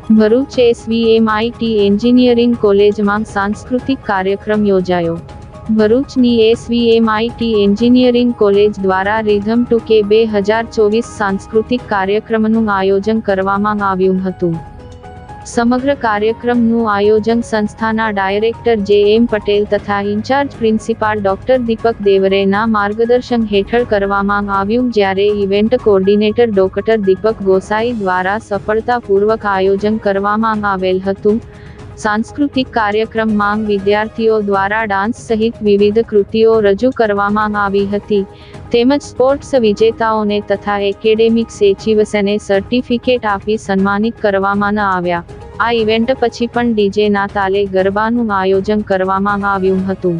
Bharuch એસવીએમઆઈટી engineering કોલેજમાં સાંસ્કૃતિક કાર્યક્રમ યોજાયો। ભરૂચની એસવીએમઆઈટી એન્જિનિયરિંગ કોલેજ દ્વારા રિધમ ટુ કે 2024 સાંસ્કૃતિક કાર્યક્રમનું આયોજન કરવામાં આવ્યું હતું। સમગ્ર કાર્યક્રમનું આયોજન સંસ્થાના ડાયરેક્ટર જે.એમ. પટેલ તથા ઇન્ચાર્જ પ્રિન્સિપાલ ડોક્ટર દીપક દેવરેના માર્ગદર્શન હેઠળ કરવામાં આવ્યું, જ્યારે ઇવેન્ટ કોર્ડિનેટર ડોક્ટર દીપક ગોસાઈ દ્વારા સફળતાપૂર્વક આયોજન કરવામાં આવેલ હતું। સાંસ્કૃતિક કાર્યક્રમમાં વિદ્યાર્થીઓ દ્વારા ડાન્સ સહિત વિવિધ કૃતિઓ રજૂ કરવામાં આવી હતી, તેમજ સ્પોર્ટ્સ વિજેતાઓને તથા એકેડેમિક્સ એચિવ્સને સર્ટિફિકેટ આપી સન્માનિત કરવામાં આવ્યા। આ ઇવેન્ટ પછી પણ ડીજેના તાલે ગરબાનું આયોજન કરવામાં આવ્યું હતું।